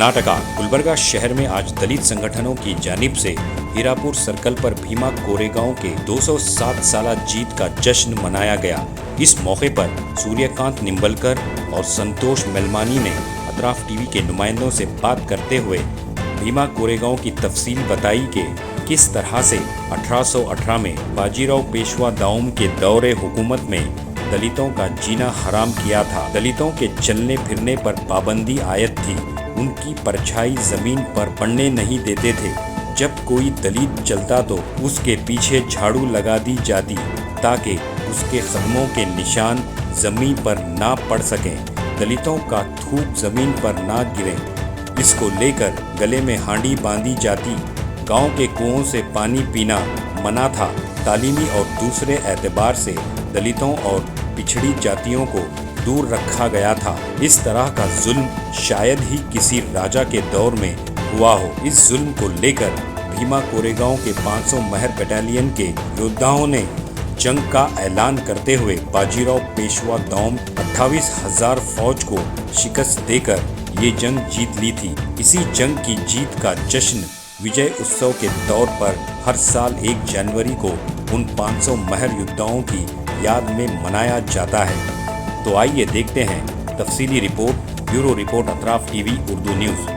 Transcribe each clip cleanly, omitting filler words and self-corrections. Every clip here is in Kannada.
कर्नाटका गुलबर्गा शहर में आज दलित संगठनों की जानिब से हीरापुर सर्कल पर भीमा कोरेगांव के 207 साला जीत का जश्न मनाया गया। इस मौके पर सूर्यकांत निंबलकर और संतोष मेलमानी ने अतराफ टीवी के नुमाइंदों से बात करते हुए भीमा कोरेगांव की तफसील बताई कि किस तरह से 1818 में बाजीराव पेशवा दाऊम के दौरे हुकूमत में दलितों का जीना हराम किया था। दलितों के चलने फिरने पर पाबंदी आयत थी। उनकी परछाई जमीन पर पड़ने नहीं देते थे। जब कोई दलित चलता तो उसके पीछे झाड़ू लगा दी जाती ताकि उसके कदमों के निशान जमीन पर ना पड़ सकें, दलितों का थूक जमीन पर ना गिरे। इसको लेकर गले में हांडी बांधी जाती। गांव के कुओं से पानी पीना मना था। तालीमी और दूसरे एतबार से दलितों और पिछड़ी जातियों को दूर रखा गया था। इस तरह का जुल्म शायद ही किसी राजा के दौर में हुआ हो। इस जुल्म को लेकर भीमा कोरेगांव के 500 महर बटालियन के योद्धाओं ने जंग का ऐलान करते हुए बाजीराव पेशवा दाऊम 28,000 फौज को शिकस्त देकर ये जंग जीत ली थी। इसी जंग की जीत का जश्न विजय उत्सव के तौर पर हर साल 1 जनवरी को उन 500 महर योद्धाओं की याद में मनाया जाता है। तो आइए देखते हैं तफसीली report. Bureau report Atraf TV Urdu news.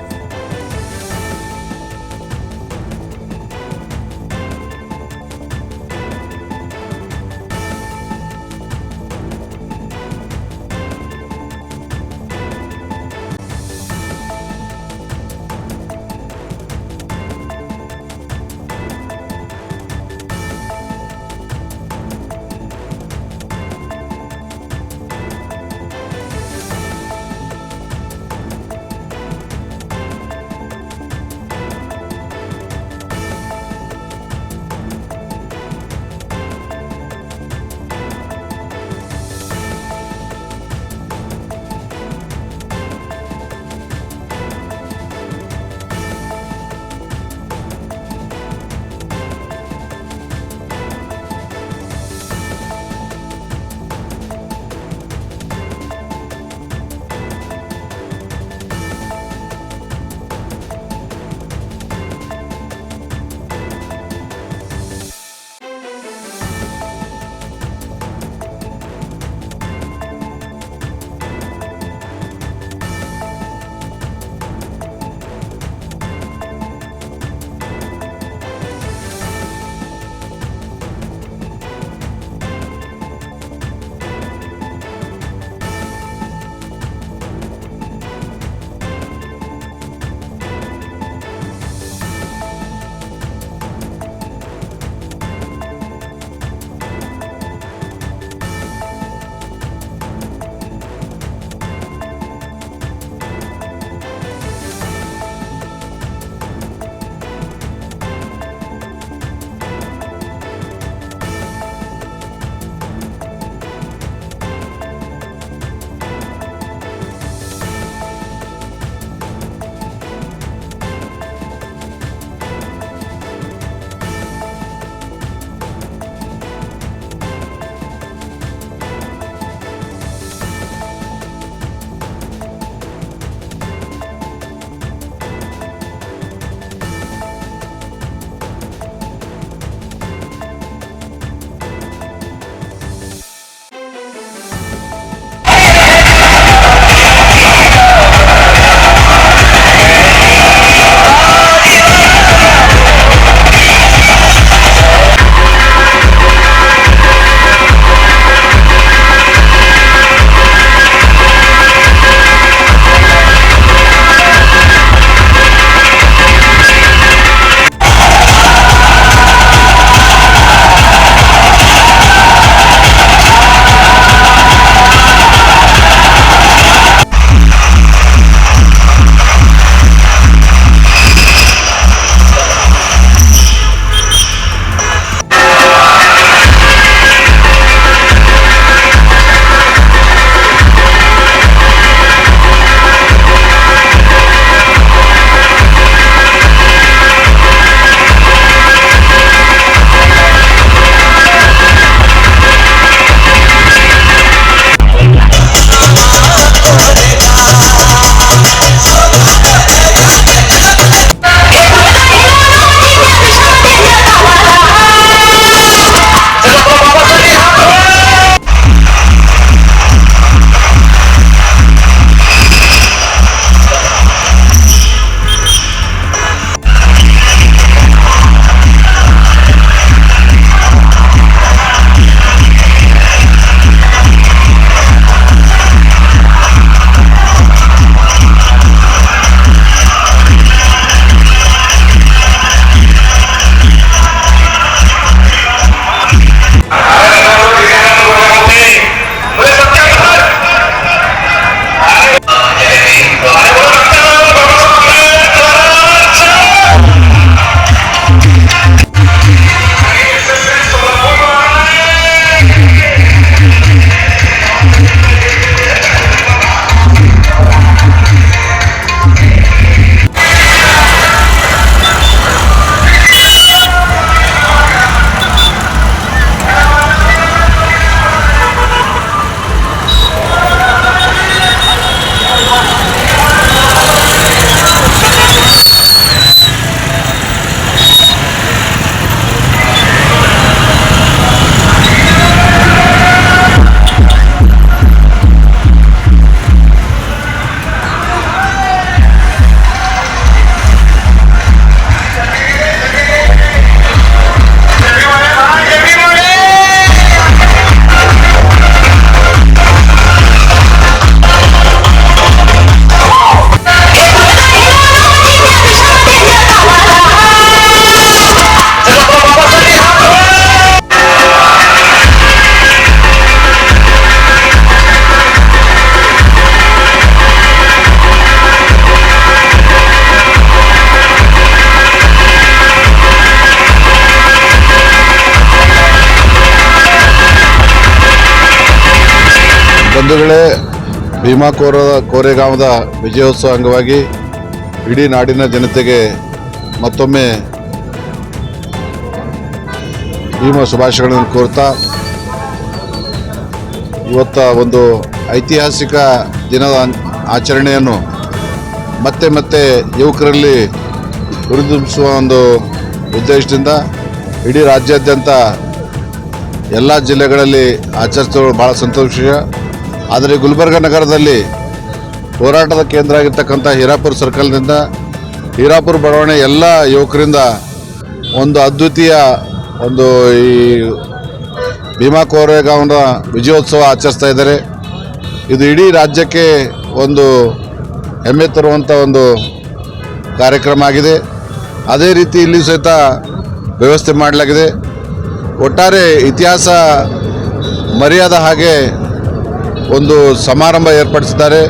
ಬಂಧುಗಳೇ, ಭೀಮಾ ಕೋರೆಗಾಂವದ ವಿಜಯೋತ್ಸವ ಅಂಗವಾಗಿ ಇಡೀ ನಾಡಿನ ಜನತೆಗೆ ಮತ್ತೊಮ್ಮೆ ಭೀಮಾ ಶುಭಾಶಯಗಳನ್ನು ಕೋರ್ತಾ, ಇವತ್ತ ಒಂದು ಐತಿಹಾಸಿಕ ದಿನದ ಆಚರಣೆಯನ್ನು ಮತ್ತೆ ಮತ್ತೆ ಯುವಕರಲ್ಲಿ ಹುರಿದುಂಬಿಸುವ ಒಂದು ಉದ್ದೇಶದಿಂದ ಇಡೀ ರಾಜ್ಯಾದ್ಯಂತ ಎಲ್ಲ ಜಿಲ್ಲೆಗಳಲ್ಲಿ ಆಚರಿಸೋದು ಭಾಳ ಸಂತೋಷ. ಆದರೆ ಗುಲ್ಬರ್ಗ ನಗರದಲ್ಲಿ ಹೋರಾಟದ ಕೇಂದ್ರ ಆಗಿರ್ತಕ್ಕಂಥ ಹೀರಾಪುರ ಸರ್ಕಲ್ನಿಂದ ಹೀರಾಪುರ ಬಡಾವಣೆ ಎಲ್ಲ ಯುವಕರಿಂದ ಒಂದು ಅದ್ವಿತೀಯ ಒಂದು ಈ ಭೀಮಾ ಕೋರೆಗಾಂವನ ವಿಜಯೋತ್ಸವ ಆಚರಿಸ್ತಾ ಇದ್ದಾರೆ. ಇದು ಇಡೀ ರಾಜ್ಯಕ್ಕೆ ಒಂದು ಹೆಮ್ಮೆ ತರುವಂಥ ಒಂದು ಕಾರ್ಯಕ್ರಮ ಆಗಿದೆ. ಅದೇ ರೀತಿ ಇಲ್ಲಿ ಸಹಿತ ವ್ಯವಸ್ಥೆ ಮಾಡಲಾಗಿದೆ. ಒಟ್ಟಾರೆ ಇತಿಹಾಸ ಮರೆಯಾದ ಹಾಗೆ ಒಂದು ಸಮಾರಂಭ ಏರ್ಪಡಿಸಿದ್ದಾರೆ.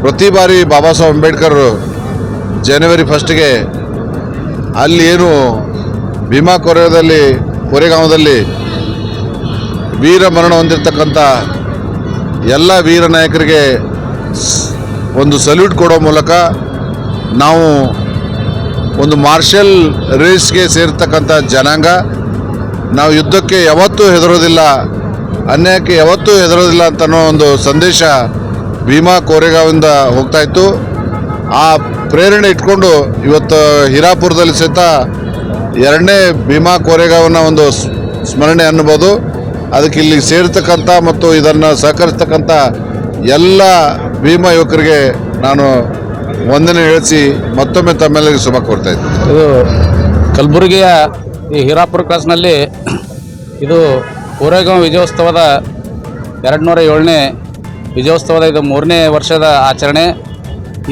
ಪ್ರತಿ ಬಾರಿ ಬಾಬಾ ಸಾಹೇಬ್ ಅಂಬೇಡ್ಕರ್ ಜನವರಿ 1ಗೆ ಅಲ್ಲಿ ಏನು ಭೀಮಾ ಕೋರೆಗಾಂವದಲ್ಲಿ ವೀರ ಮರಣ ಹೊಂದಿರತಕ್ಕಂಥ ಎಲ್ಲ ವೀರ ನಾಯಕರಿಗೆ ಒಂದು ಸಲ್ಯೂಟ್ ಕೊಡೋ ಮೂಲಕ ನಾವು ಒಂದು ಮಾರ್ಷಲ್ ರೇಸ್ಗೆ ಸೇರ್ತಕ್ಕಂಥ ಜನಾಂಗ, ನಾವು ಯುದ್ಧಕ್ಕೆ ಯಾವತ್ತೂ ಹೆದರೋದಿಲ್ಲ, ಅನ್ಯಾಯಕ್ಕೆ ಯಾವತ್ತೂ ಹೆದರೋದಿಲ್ಲ ಅಂತನೋ ಒಂದು ಸಂದೇಶ ಭೀಮಾ ಕೋರೆಗಾಂವಿಂದ ಹೋಗ್ತಾಯಿತ್ತು. ಆ ಪ್ರೇರಣೆ ಇಟ್ಕೊಂಡು ಇವತ್ತು ಹೀರಾಪುರದಲ್ಲಿ ಸಹಿತ 2ನೇ ಭೀಮಾ ಕೋರೆಗಾಂವನ ಒಂದು ಸ್ಮರಣೆ ಅನ್ನಬಹುದು. ಅದಕ್ಕೆ ಇಲ್ಲಿ ಸೇರ್ತಕ್ಕಂಥ ಮತ್ತು ಇದನ್ನು ಸಹಕರಿಸ್ತಕ್ಕಂಥ ಎಲ್ಲ ಭೀಮಾ ಯುವಕರಿಗೆ ನಾನು ವಂದನೆ ಹೇಳಿಸಿ ಮತ್ತೊಮ್ಮೆ ತಮ್ಮೆಲ್ಲರಿಗೂ ಶುಭ ಕೋರ್ತಾ ಇದ್ದೀನಿ. ಇದು ಕಲಬುರಗಿಯ ಈ ಹೀರಾಪುರ ಕ್ರಾಸ್ನಲ್ಲಿ ಇದು ಕೋರೆಗಾಂವ್ ವಿಜಯೋತ್ಸವದ 207ನೇ ವಿಜಯೋತ್ಸವದ ಇದು 3ನೇ ವರ್ಷದ ಆಚರಣೆ.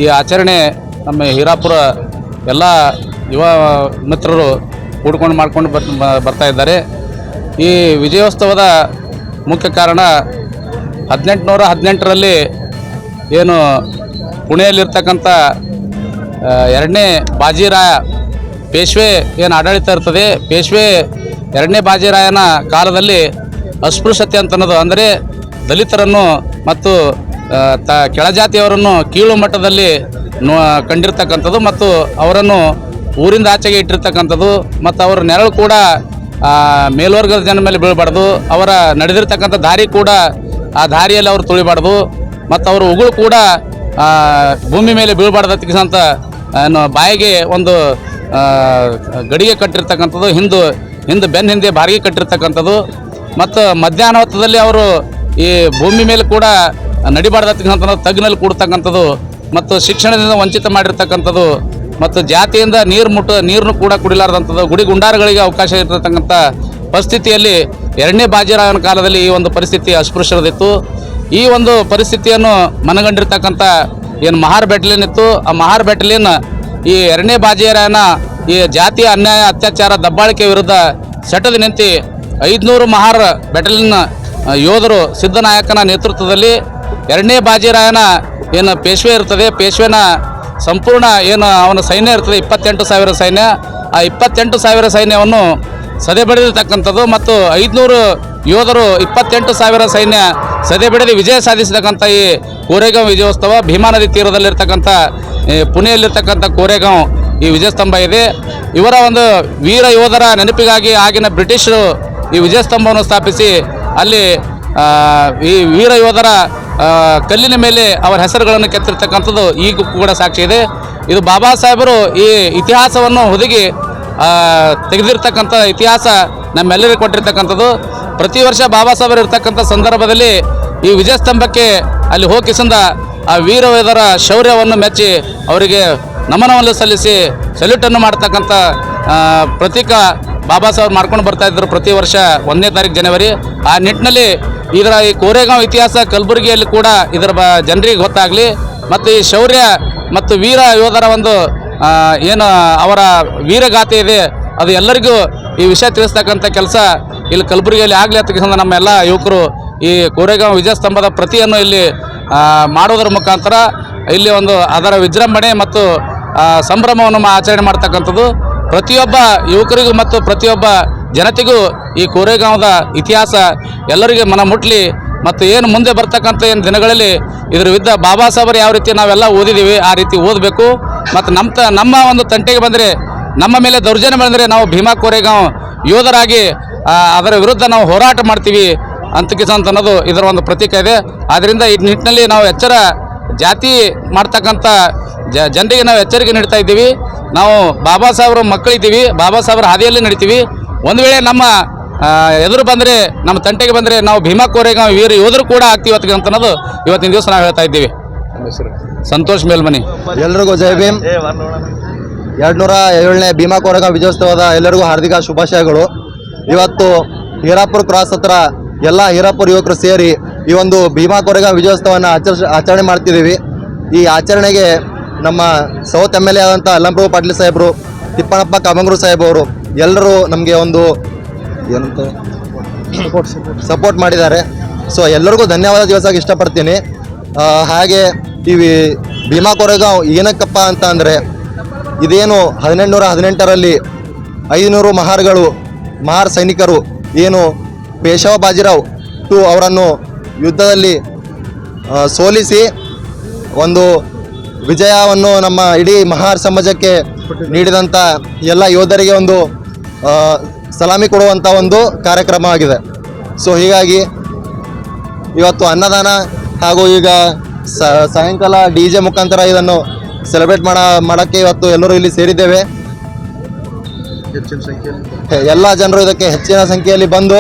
ಈ ಆಚರಣೆ ನಮ್ಮ ಹೀರಾಪುರ ಎಲ್ಲ ಯುವ ಮಿತ್ರರು ಕೂಡ್ಕೊಂಡು ಮಾಡ್ಕೊಂಡು ಬರ್ತಾ ಇದ್ದಾರೆ. ಈ ವಿಜಯೋತ್ಸವದ ಮುಖ್ಯ ಕಾರಣ 1818ರಲ್ಲಿ ಏನು ಪುಣೆಯಲ್ಲಿರ್ತಕ್ಕಂಥ 2ನೇ ಬಾಜಿರಾಯ ಪೇಶ್ವೆ ಏನು ಆಡಳಿತ ಇರ್ತದೆ, ಪೇಶ್ವೆ 2ನೇ ಬಾಜಿರಾಯನ ಕಾಲದಲ್ಲಿ ಅಸ್ಪೃಶ್ಯತೆ ಅಂತನ್ನೋದು, ಅಂದರೆ ದಲಿತರನ್ನು ಮತ್ತು ಕೆಳಜಾತಿಯವರನ್ನು ಕೀಳು ಮಟ್ಟದಲ್ಲಿ ಕಂಡಿರ್ತಕ್ಕಂಥದ್ದು ಮತ್ತು ಅವರನ್ನು ಊರಿಂದ ಆಚೆಗೆ ಇಟ್ಟಿರ್ತಕ್ಕಂಥದ್ದು ಮತ್ತು ಅವರ ನೆರಳು ಕೂಡ ಮೇಲ್ವರ್ಗದ ಜನ ಮೇಲೆ ಬೀಳಬಾರ್ದು, ಅವರ ನಡೆದಿರ್ತಕ್ಕಂಥ ದಾರಿ ಕೂಡ ಆ ದಾರಿಯಲ್ಲಿ ಅವರು ತುಳಿಬಾರ್ದು ಮತ್ತು ಅವರ ಉಗುಳು ಕೂಡ ಭೂಮಿ ಮೇಲೆ ಬೀಳಬಾರ್ದು ಅಂತ ಏನು ಬಾಯಿಗೆ ಒಂದು ಗಡಿಗೆ ಕಟ್ಟಿರ್ತಕ್ಕಂಥದ್ದು, ಹಿಂದೆ ಬೆನ್ನ ಹಿಂದೆ ಬಾರಿಗೆ ಕಟ್ಟಿರ್ತಕ್ಕಂಥದ್ದು ಮತ್ತು ಮಧ್ಯಾಹ್ನ ಹೊತ್ತದಲ್ಲಿ ಅವರು ಈ ಭೂಮಿ ಮೇಲೆ ಕೂಡ ನಡಿಬಾರ್ದಕ್ಕಂಥದ್ದು, ತಗ್ಗಿನಲ್ಲಿ ಕೂಡ್ತಕ್ಕಂಥದ್ದು ಮತ್ತು ಶಿಕ್ಷಣದಿಂದ ವಂಚಿತ ಮಾಡಿರ್ತಕ್ಕಂಥದ್ದು ಮತ್ತು ಜಾತಿಯಿಂದ ನೀರನ್ನು ಕೂಡ ಕುಡಿಲಾರ್ದಂಥದ್ದು, ಗುಡಿ ಗುಂಡಾರಗಳಿಗೆ ಅವಕಾಶ ಇರತಕ್ಕಂಥ ಪರಿಸ್ಥಿತಿಯಲ್ಲಿ 2ನೇ ಬಾಜಿರಾಯನ ಕಾಲದಲ್ಲಿ ಈ ಒಂದು ಪರಿಸ್ಥಿತಿ ಅಸ್ಪೃಶ್ಯರದಿತ್ತು. ಈ ಒಂದು ಪರಿಸ್ಥಿತಿಯನ್ನು ಮನಗಂಡಿರ್ತಕ್ಕಂಥ ಏನು ಮಹಾರ್ ಬ್ಯಾಟಲಿಯನ್ ಇತ್ತು, ಆ ಮಹಾರ್ ಬ್ಯಾಟಲಿಯನ್ ಈ 2ನೇ ಬಾಜಿರಾಯನ ಈ ಜಾತಿಯ ಅನ್ಯಾಯ ಅತ್ಯಾಚಾರ ದಬ್ಬಾಳಿಕೆ ವಿರುದ್ಧ ಸೆಟದು ನಿಂತು 500 ಮಹಾರ್ ಬ್ಯಾಟಲಿಯನ್ ಯೋಧರು ಸಿದ್ದನಾಯಕನ ನೇತೃತ್ವದಲ್ಲಿ 2ನೇ ಬಾಜಿರಾಯನ ಏನು ಪೇಶ್ವೆ ಇರ್ತದೆ, ಪೇಶ್ವೆನ ಸಂಪೂರ್ಣ ಏನು ಅವನ ಸೈನ್ಯ ಇರ್ತದೆ 28,000 ಸೈನ್ಯ, ಆ 28,000 ಸೈನ್ಯವನ್ನು ಸದೆಬಡಿದಿರ್ತಕ್ಕಂಥದ್ದು ಮತ್ತು 500 ಯೋಧರು 28,000 ಸೈನ್ಯ ಸದೆಬಡಿದು ವಿಜಯ ಸಾಧಿಸಿರ್ತಕ್ಕಂಥ ಈ ಕೋರೆಗಾಂವ್ ವಿಜಯೋತ್ಸವ ಭೀಮಾ ನದಿ ತೀರದಲ್ಲಿರ್ತಕ್ಕಂಥ ಪುಣೆಯಲ್ಲಿರ್ತಕ್ಕಂಥ ಕೋರೆಗಾಂವ್ ಈ ವಿಜಯಸ್ತಂಭ ಇದೆ. ಇವರ ಒಂದು ವೀರ ಯೋಧರ ನೆನಪಿಗಾಗಿ ಆಗಿನ ಬ್ರಿಟಿಷರು ಈ ವಿಜಯಸ್ತಂಭವನ್ನು ಸ್ಥಾಪಿಸಿ ಅಲ್ಲಿ ಈ ವೀರ ಯೋಧರ ಕಲ್ಲಿನ ಮೇಲೆ ಅವರ ಹೆಸರುಗಳನ್ನು ಕೆತ್ತಿರ್ತಕ್ಕಂಥದ್ದು ಈಗ ಕೂಡ ಸಾಕ್ಷಿ ಇದೆ. ಇದು ಬಾಬಾ ಸಾಹೇಬರು ಈ ಇತಿಹಾಸವನ್ನು ಹುದುಗಿ ತೆಗೆದಿರ್ತಕ್ಕಂಥ ಇತಿಹಾಸ ನಮ್ಮೆಲ್ಲರಿಗೂ ಕೊಟ್ಟಿರ್ತಕ್ಕಂಥದ್ದು. ಪ್ರತಿ ವರ್ಷ ಬಾಬಾ ಸಾಹೇಬರು ಇರ್ತಕ್ಕಂಥ ಸಂದರ್ಭದಲ್ಲಿ ಈ ವಿಜಯಸ್ತಂಭಕ್ಕೆ ಅಲ್ಲಿ ಹೋಗಿಸಿಂದ ಆ ವೀರ ಯೋಧರ ಶೌರ್ಯವನ್ನು ಮೆಚ್ಚಿ ಅವರಿಗೆ ನಮನವನ್ನು ಸಲ್ಲಿಸಿ ಸಲ್ಯೂಟನ್ನು ಮಾಡ್ತಕ್ಕಂಥ ಪ್ರತೀಕ ಬಾಬಾ ಸಾಹೇಬ್ ಮಾಡ್ಕೊಂಡು ಬರ್ತಾ ಇದ್ದರು ಪ್ರತಿ ವರ್ಷ 1ನೇ ತಾರೀಕು ಜನವರಿ. ಆ ನಿಟ್ಟಿನಲ್ಲಿ ಇದರ ಈ ಕೋರೆಗಾಂವ್ ಇತಿಹಾಸ ಕಲಬುರಗಿಯಲ್ಲಿ ಕೂಡ ಇದರ ಜನರಿಗೆ ಗೊತ್ತಾಗಲಿ ಮತ್ತು ಈ ಶೌರ್ಯ ಮತ್ತು ವೀರ ಯೋಧರ ಒಂದು ಏನು ಅವರ ವೀರಗಾಥೆ ಇದೆ ಅದು ಎಲ್ಲರಿಗೂ ಈ ವಿಷಯ ತಿಳಿಸ್ತಕ್ಕಂಥ ಕೆಲಸ ಇಲ್ಲಿ ಕಲಬುರಗಿಯಲ್ಲಿ ಆಗಲಿ ಅಂತ ನಮ್ಮೆಲ್ಲ ಯುವಕರು ಈ ಕೋರೆಗಾಂವ್ ವಿಜಯಸ್ತಂಭದ ಪ್ರತಿಯನ್ನು ಇಲ್ಲಿ ಮಾಡೋದರ ಮುಖಾಂತರ ಇಲ್ಲಿ ಒಂದು ಅದರ ವಿಜೃಂಭಣೆ ಮತ್ತು ಸಂಭ್ರಮವನ್ನು ಆಚರಣೆ ಮಾಡ್ತಕ್ಕಂಥದ್ದು. ಪ್ರತಿಯೊಬ್ಬ ಯುವಕರಿಗೂ ಮತ್ತು ಪ್ರತಿಯೊಬ್ಬ ಜನತೆಗೂ ಈ ಕೋರೆಗಾಂವದ ಇತಿಹಾಸ ಎಲ್ಲರಿಗೆ ಮನ ಮುಟ್ಲಿ ಮತ್ತು ಏನು ಮುಂದೆ ಬರ್ತಕ್ಕಂಥ ಏನು ದಿನಗಳಲ್ಲಿ ಇದ್ರ ವಿರುದ್ಧ ಬಾಬಾ ಸಾಹೇಬರು ಯಾವ ರೀತಿ ನಾವೆಲ್ಲ ಓದಿದ್ದೀವಿ ಆ ರೀತಿ ಓದಬೇಕು. ಮತ್ತು ನಮ್ಮ ಒಂದು ತಂಟೆಗೆ ಬಂದರೆ, ನಮ್ಮ ಮೇಲೆ ದೌರ್ಜನ್ಯ ಬಂದರೆ ನಾವು ಭೀಮಾ ಕೋರೆಗಾಂವ್ ಯೋಧರಾಗಿ ಅದರ ವಿರುದ್ಧ ನಾವು ಹೋರಾಟ ಮಾಡ್ತೀವಿ ಅಂತ ಅನ್ನೋದು ಇದರ ಒಂದು ಪ್ರತೀಕ ಇದೆ. ಆದ್ದರಿಂದ ಈ ನಿಟ್ಟಿನಲ್ಲಿ ನಾವು ಜಾತಿ ಮಾಡ್ತಕ್ಕಂಥ ಜನರಿಗೆ ನಾವು ಎಚ್ಚರಿಕೆ ನೀಡ್ತಾ ಇದ್ದೀವಿ. ನಾವು ಬಾಬಾ ಸಾಹೇಬ್ರ ಮಕ್ಕಳಿದ್ದೀವಿ, ಬಾಬಾ ಸಾಹೇಬ್ರ ಹಾದಿಯಲ್ಲಿ ನಡಿತೀವಿ. ಒಂದು ವೇಳೆ ನಮ್ಮ ಎದುರು ಬಂದರೆ, ನಮ್ಮ ತಂಟೆಗೆ ಬಂದರೆ ನಾವು ಭೀಮಾ ಕೋರೆಗಾಂವ್ ವೀರ ಯೋಧರು ಕೂಡ ಆಗ್ತೀವಿ ಅಂತ ಅನ್ನೋದು ಇವತ್ತಿನ ದಿವಸ ನಾವು ಹೇಳ್ತಾ ಇದ್ದೀವಿ. ಸಂತೋಷ್ ಮೇಲ್ಮನಿ. ಎಲ್ರಿಗೂ ಜೈ ಭೀಮ್. 207ನೇ ಭೀಮಾ ಕೋರೆಗಾಂವ್ ವಿಜಯೋತ್ಸವದ ಎಲ್ಲರಿಗೂ ಹಾರ್ದಿಕ ಶುಭಾಶಯಗಳು. ಇವತ್ತು ಹೀರಾಪುರ ಕ್ರಾಸ್ ಹತ್ರ ಎಲ್ಲ ಹೀರಾಪುರ ಯುವಕರು ಸೇರಿ ಈ ಒಂದು ಭೀಮಾ ಕೋರೆಗಾಂವ್ ವಿಜಯೋತ್ಸವವನ್ನು ಆಚರಣೆ ಮಾಡ್ತಿದ್ದೀವಿ. ಈ ಆಚರಣೆಗೆ ನಮ್ಮ ಸೌತ್ MLA ಆದಂಥ ಅಲ್ಲಂಪ್ರಭು ಪಾಟೀಲ್ ಸಾಹೇಬರು, ತಿಪ್ಪಣ್ಣಪ್ಪ ಕಾಮಂಗ್ರು ಸಾಹೇಬರು ಎಲ್ಲರೂ ನಮಗೆ ಒಂದು ಏನಂತ ಸಪೋರ್ಟ್ ಮಾಡಿದ್ದಾರೆ. ಸೊ ಎಲ್ಲರಿಗೂ ಧನ್ಯವಾದ ತಿಳಿಸೋಕೆ ಇಷ್ಟಪಡ್ತೀನಿ. ಹಾಗೆ ಈ ಭೀಮಾ ಕೋರೆಗಾಂವ್ ಏನಕ್ಕಪ್ಪ ಅಂತ ಅಂದರೆ, ಇದೇನು 1818ರಲ್ಲಿ 500 ಮಹಾರ್ ಸೈನಿಕರು ಏನು ಪೇಶವ ಬಾಜಿರಾವ್ ಅವರನ್ನು ಯುದ್ಧದಲ್ಲಿ ಸೋಲಿಸಿ ಒಂದು ವಿಜಯವನ್ನು ನಮ್ಮ ಇಡೀ ಮಹಾರ್ ಸಮಾಜಕ್ಕೆ ನೀಡಿದಂಥ ಎಲ್ಲ ಯೋಧರಿಗೆ ಒಂದು ಸಲಾಮಿ ಕೊಡುವಂಥ ಒಂದು ಕಾರ್ಯಕ್ರಮ ಆಗಿದೆ. ಸೊ ಹೀಗಾಗಿ ಇವತ್ತು ಅನ್ನದಾನ ಹಾಗೂ ಈಗ ಸಾಯಂಕಾಲ DJ ಮುಖಾಂತರ ಇದನ್ನು ಸೆಲೆಬ್ರೇಟ್ ಮಾಡೋಕ್ಕೆ ಇವತ್ತು ಎಲ್ಲರೂ ಇಲ್ಲಿ ಸೇರಿದ್ದೇವೆ. ಎಲ್ಲ ಜನರು ಇದಕ್ಕೆ ಹೆಚ್ಚಿನ ಸಂಖ್ಯೆಯಲ್ಲಿ ಬಂದು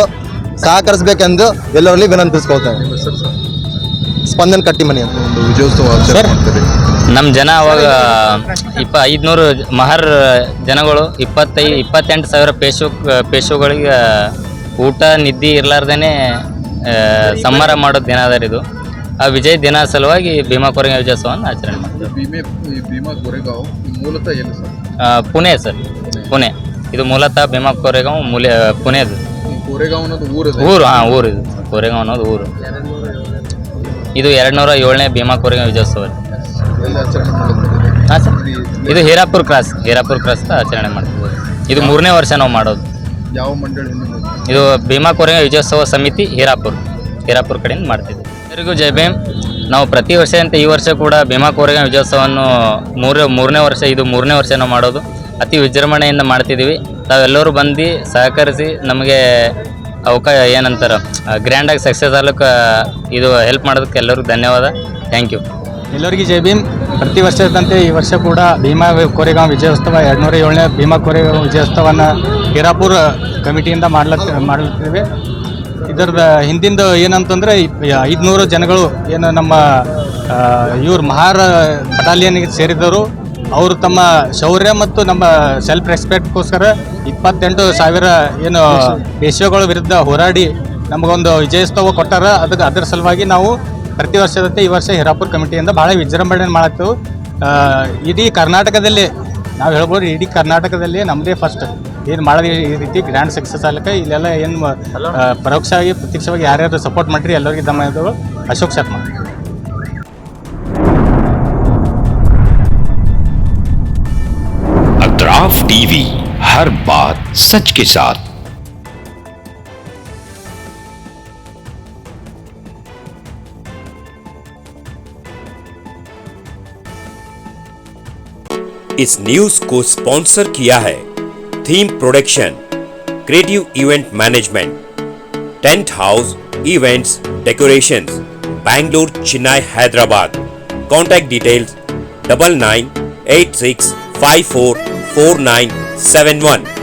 ಸಹಕರಿಸಬೇಕೆಂದು ಎಲ್ಲರಲ್ಲಿ ವಿನಂತಿಸ್ಕೊಳ್ತೇವೆ. ಸ್ಪಂದನ್ ಕಟ್ಟಿಮನಿ ಅಂತ ಒಂದು ವಿಜಯೋತ್ಸವ ನಮ್ಮ ಜನ ಅವಾಗ 500 ಮಹರ್ ಜನಗಳು 28,000 ಪೇಶುಗಳಿಗೆ ಊಟ ನಿದ್ದೆ ಇರಲಾರ್ದೇ ಸಂಹಾರ ಮಾಡೋ ದಿನ ಅದ ಇದು. ಆ ವಿಜಯ ದಿನ ಸಲುವಾಗಿ ಭೀಮಾ ಕೋರೆಗಾಂವ್ ವಿಜಯೋತ್ಸವವನ್ನು ಆಚರಣೆ ಮಾಡ್ತೀವಿ. ಪುಣೆ ಸರ್, ಪುಣೆ. ಇದು ಮೂಲತಃ ಭೀಮಾ ಕೋರೆಗಾಂವ್ ಪುಣೆದು ಊರು. ಊರು ಇದು ಕೋರೆಗಾಂವ್ ಅನ್ನೋದು ಊರು. ಇದು 207ನೇ ಭೀಮಾ ಕೋರೆಗಾಂವ್ ವಿಜಯೋತ್ಸವ. ಹಾಂ ಸರ್, ಇದು ಹೀರಾಪುರ ಕ್ರಾಸ್ ಆಚರಣೆ ಮಾಡ್ತೀವಿ. ಇದು 3ನೇ ವರ್ಷ ನಾವು ಮಾಡೋದು. ಯಾವ ಮಂಡಳಿ? ಇದು ಭೀಮಾ ಕೋರೆಗಾಂವ್ ವಿಜಯೋತ್ಸವ ಸಮಿತಿ ಹೀರಾಪುರ ಕಡೆಯಿಂದ ಮಾಡ್ತಿದ್ವಿ. ಎಲ್ಲರಿಗೂ ಜೈ ಭೀಮ್. ನಾವು ಪ್ರತಿ ವರ್ಷದಂತೆ ಈ ವರ್ಷ ಕೂಡ ಭೀಮಾ ಕೋರೆಗಾಂವ್ ವಿಜಯೋತ್ಸವವನ್ನು 3ನೇ ವರ್ಷ, ಇದು 3ನೇ ವರ್ಷ ನಾವು ಮಾಡೋದು. ಅತಿ ವಿಜೃಂಭಣೆಯಿಂದ ಮಾಡ್ತಿದ್ದೀವಿ. ತಾವೆಲ್ಲರೂ ಬಂದು ಸಹಕರಿಸಿ ನಮಗೆ ಏನಂತಾರೆ ಗ್ರ್ಯಾಂಡಾಗಿ ಸಕ್ಸಸ್ ಆಗ್ಲಿಕ್ಕೆ ಇದು ಹೆಲ್ಪ್ ಮಾಡೋದಕ್ಕೆ ಎಲ್ಲರಿಗೂ ಧನ್ಯವಾದ. Thank you. ಎಲ್ಲರಿಗೂ ಜೈ ಭೀಮ್. ಪ್ರತಿ ವರ್ಷದಂತೆ ಈ ವರ್ಷ ಕೂಡ ಭೀಮಾ ಕೋರೆಗಾಂವ್ ವಿಜಯೋತ್ಸವ 207ನೇ ಭೀಮಾ ಕೋರೆಗಾಂವ್ ವಿಜಯೋತ್ಸವವನ್ನು ಹೀರಾಪುರ ಕಮಿಟಿಯಿಂದ ಮಾಡ್ಲತ್ತೀವಿ. ಇದರ ಹಿಂದಿಂದ ಏನಂತಂದರೆ 500 ಜನಗಳು ಏನು ನಮ್ಮ ಮಹಾರ್ ಬಟಾಲಿಯನ್ಗೆ ಸೇರಿದವರು. ಅವರು ತಮ್ಮ ಶೌರ್ಯ ಮತ್ತು ನಮ್ಮ ಸೆಲ್ಫ್ ರೆಸ್ಪೆಕ್ಟ್ಗೋಸ್ಕರ 28,000 ಏನು ಪೇಶವೆಗಳ ವಿರುದ್ಧ ಹೋರಾಡಿ ನಮಗೊಂದು ವಿಜಯೋತ್ಸವ ಕೊಟ್ಟಾರ. ಅದರ ಸಲುವಾಗಿ ನಾವು ಪ್ರತಿ ವರ್ಷದಂತೆ ಈ ವರ್ಷ ಹೀರಾಪುರ ಕಮಿಟಿಯಿಂದ ಭಾಳ ವಿಜೃಂಭಣೆ ಮಾಡತ್ತೇವೆ. ಇಡೀ ಕರ್ನಾಟಕದಲ್ಲಿ ನಾವು ಹೇಳ್ಬೋದು, ಇಡೀ ಕರ್ನಾಟಕದಲ್ಲಿ ನಮ್ಮದೇ ಫಸ್ಟ್ ಏನು ಮಾಡೋದು ಈ ರೀತಿ ಗ್ರ್ಯಾಂಡ್ ಸಕ್ಸಸ್ ಆಗ್ಲಿಕ್ಕೆ. ಇಲ್ಲೆಲ್ಲ ಏನು ಪರೋಕ್ಷವಾಗಿ ಪ್ರತ್ಯಕ್ಷವಾಗಿ ಯಾರ್ಯಾರು ಸಪೋರ್ಟ್ ಮಾಡಿರಿ ಎಲ್ಲರಿಗೆ ಧನ್ಯವಾದಗಳು. ಅಶೋಕ್ ಶರ್ಮಾ. अतराफ टीवी, हर बात सच के साथ। इस न्यूज को स्पॉन्सर किया है theme production, creative event management, tent house events decorations, Bangalore, Chennai, Hyderabad. Contact details 9986544971.